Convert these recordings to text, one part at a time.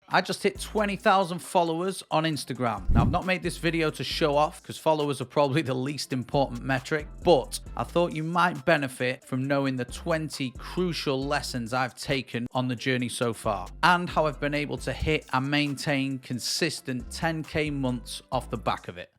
I just hit 20,000 followers on Instagram. Now, I've not made this video to show off because followers are probably the least important metric, but I thought you might benefit from knowing the 20 crucial lessons I've taken on the journey so far and how I've been able to hit and maintain consistent 10K months off the back of it.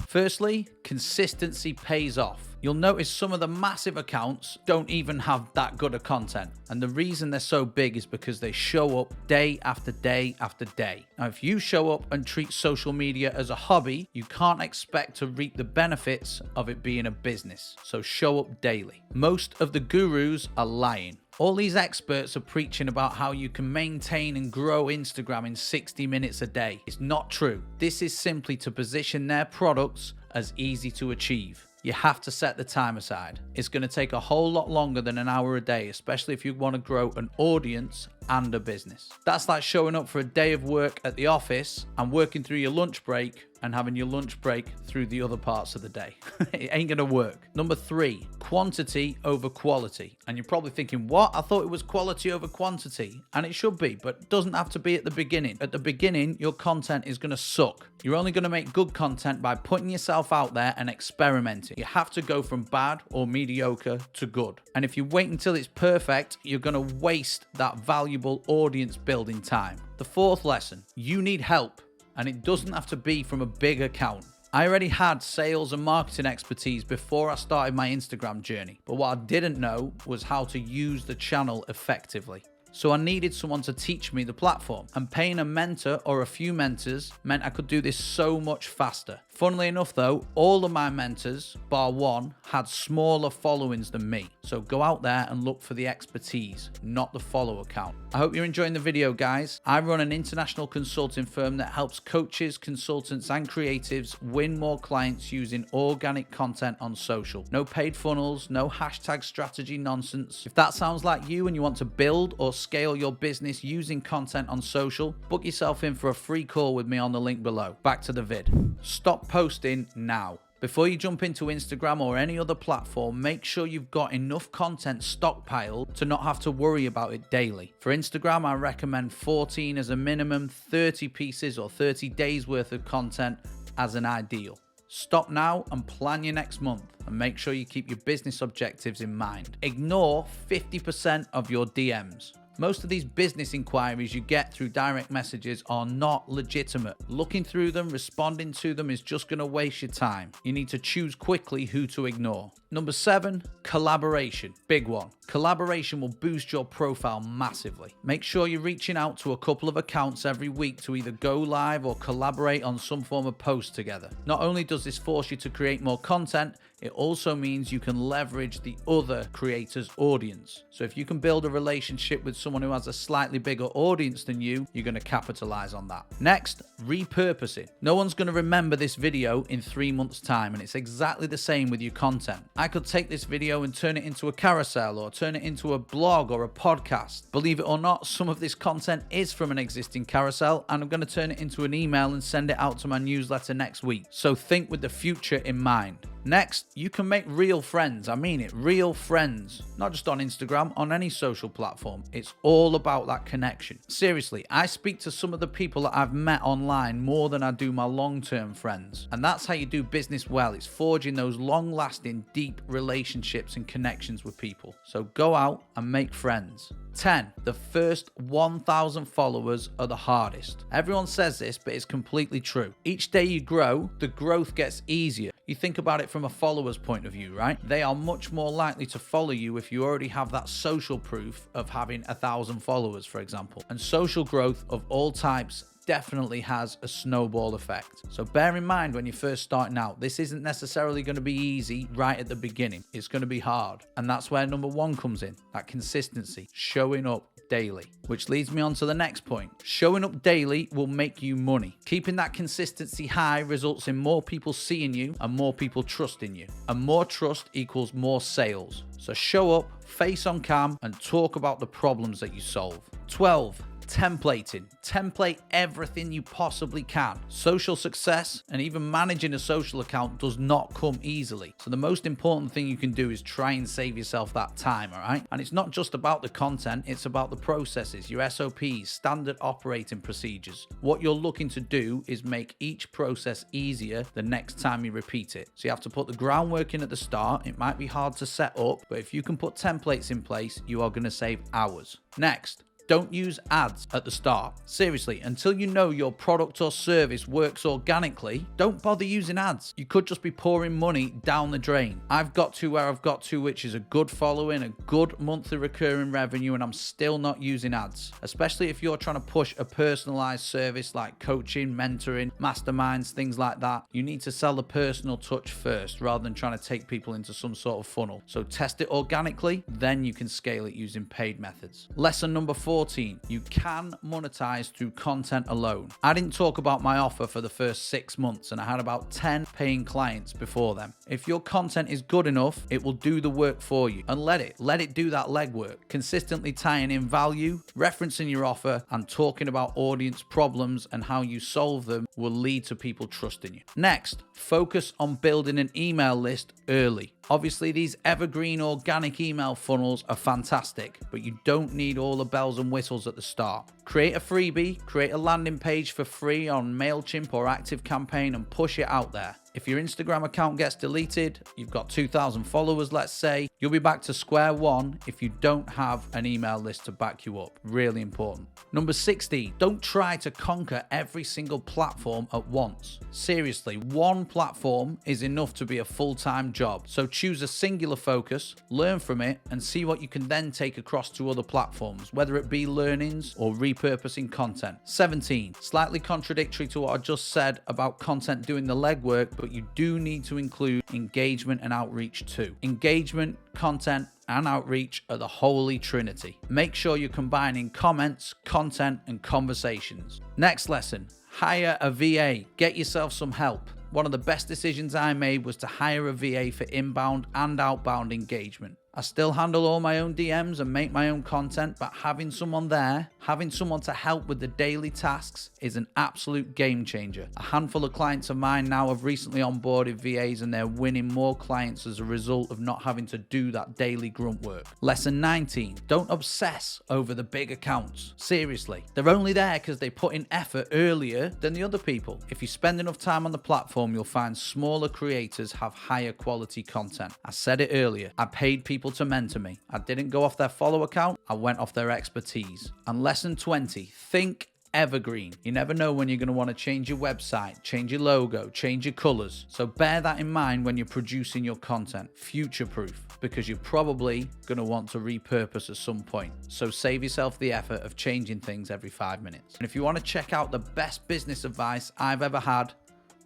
Firstly, consistency pays off. You'll notice some of the massive accounts don't even have that good of content. And the reason they're so big is because they show up day after day after day. Now, if you show up and treat social media as a hobby, you can't expect to reap the benefits of it being a business. So show up daily. Most of the gurus are lying. All these experts are preaching about how you can maintain and grow Instagram in 60 minutes a day. It's not true. This is simply to position their products as easy to achieve. You have to set the time aside. It's going to take a whole lot longer than an hour a day, especially if you want to grow an audience and a business. That's like showing up for a day of work at the office and working through your lunch break and having your lunch break through the other parts of the day. It ain't gonna work. Number 3, quantity over quality. And you're probably thinking, what? I thought it was quality over quantity. And it should be, but it doesn't have to be at the beginning. At the beginning, your content is gonna suck. You're only gonna make good content by putting yourself out there and experimenting. You have to go from bad or mediocre to good. And if you wait until it's perfect, you're gonna waste that valuable audience building time. The 4th lesson, you need help. And it doesn't have to be from a big account. I already had sales and marketing expertise before I started my Instagram journey, but what I didn't know was how to use the channel effectively. So I needed someone to teach me the platform, and paying a mentor or a few mentors meant I could do this so much faster. Funnily enough though, all of my mentors, bar one, had smaller followings than me. So go out there and look for the expertise, not the follower count. I hope you're enjoying the video, guys. I run an international consulting firm that helps coaches, consultants, and creatives win more clients using organic content on social. No paid funnels, no hashtag strategy nonsense. If that sounds like you and you want to build or scale your business using content on social, book yourself in for a free call with me on the link below. Back to the vid. Stop posting now. Before you jump into Instagram or any other platform, make sure you've got enough content stockpiled to not have to worry about it daily. For Instagram, I recommend 14 as a minimum, 30 pieces or 30 days worth of content as an ideal. Stop now and plan your next month, and make sure you keep your business objectives in mind. Ignore 50% of your DMs. Most of these business inquiries you get through direct messages are not legitimate. Looking through them, responding to them is just going to waste your time. You need to choose quickly who to ignore. Number 7, collaboration. Big one. Collaboration will boost your profile massively. Make sure you're reaching out to a couple of accounts every week to either go live or collaborate on some form of post together. Not only does this force you to create more content, it also means you can leverage the other creator's audience. So if you can build a relationship with someone who has a slightly bigger audience than you, you're going to capitalize on that. Next, repurposing. No one's going to remember this video in 3 months' time, and it's exactly the same with your content. I could take this video and turn it into a carousel or turn it into a blog or a podcast. Believe it or not, some of this content is from an existing carousel, and I'm going to turn it into an email and send it out to my newsletter next week. So think with the future in mind. Next, you can make real friends. I mean it, real friends. Not just on Instagram, on any social platform. It's all about that connection. Seriously, I speak to some of the people that I've met online more than I do my long-term friends. And that's how you do business well. It's forging those long-lasting, deep relationships and connections with people. So go out and make friends. 10. The first 1,000 followers are the hardest. Everyone says this, but it's completely true. Each day you grow, the growth gets easier. You think about it from a follower's point of view, right? They are much more likely to follow you if you already have that social proof of having 1,000 followers, for example. And social growth of all types definitely has a snowball effect. So bear in mind when you're first starting out, this isn't necessarily going to be easy right at the beginning. It's going to be hard. And that's where number 1 comes in, that consistency, showing up daily. Which leads me on to the next point. Showing up daily will make you money. Keeping that consistency high results in more people seeing you and more people trusting you. And more trust equals more sales. So show up, face on cam, and talk about the problems that you solve. 12. Templating. Template everything you possibly can. Social success and even managing a social account does not come easily. So the most important thing you can do is try and save yourself that time, all right? And it's not just about the content, it's about the processes, your SOPs, standard operating procedures. What you're looking to do is make each process easier the next time you repeat it. So you have to put the groundwork in at the start. It might be hard to set up, but if you can put templates in place, you are going to save hours. Next, don't use ads at the start. Seriously, until you know your product or service works organically, don't bother using ads. You could just be pouring money down the drain. I've got to where I've got to, which is a good following, a good monthly recurring revenue, and I'm still not using ads. Especially if you're trying to push a personalized service like coaching, mentoring, masterminds, things like that. You need to sell the personal touch first rather than trying to take people into some sort of funnel. So test it organically, then you can scale it using paid methods. Lesson number 14, you can monetize through content alone. I didn't talk about my offer for the first 6 months, and I had about 10 paying clients before them. If your content is good enough, it will do the work for you, and let it do that legwork. Consistently tying in value, referencing your offer, and talking about audience problems and how you solve them will lead to people trusting you. Next, focus on building an email list early. Obviously, these evergreen organic email funnels are fantastic, but you don't need all the bells and whistles at the start. Create a freebie, create a landing page for free on MailChimp or ActiveCampaign and push it out there. If your Instagram account gets deleted, you've got 2,000 followers, let's say, you'll be back to square one if you don't have an email list to back you up. Really important. Number 16, don't try to conquer every single platform at once. Seriously, one platform is enough to be a full-time job. So choose a singular focus, learn from it, and see what you can then take across to other platforms, whether it be learnings or repurposing content. 17, slightly contradictory to what I just said about content doing the legwork, but you do need to include engagement and outreach too. Engagement, content, and outreach are the holy trinity. Make sure you're combining comments, content, and conversations. Next lesson, hire a VA. Get yourself some help. One of the best decisions I made was to hire a VA for inbound and outbound engagement. I still handle all my own DMs and make my own content, but having someone there, having someone to help with the daily tasks is an absolute game changer. A handful of clients of mine now have recently onboarded VAs and they're winning more clients as a result of not having to do that daily grunt work. Lesson 19, don't obsess over the big accounts. Seriously, they're only there because they put in effort earlier than the other people. If you spend enough time on the platform, you'll find smaller creators have higher quality content. I said it earlier, I paid people to mentor me. I didn't go off their follow account, I went off their expertise. And lesson 20, think evergreen. You never know when you're going to want to change your website, change your logo, change your colors. So bear that in mind when you're producing your content. Future proof, because you're probably going to want to repurpose at some point. So save yourself the effort of changing things every 5 minutes. And if you want to check out the best business advice I've ever had,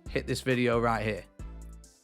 hit this video right here.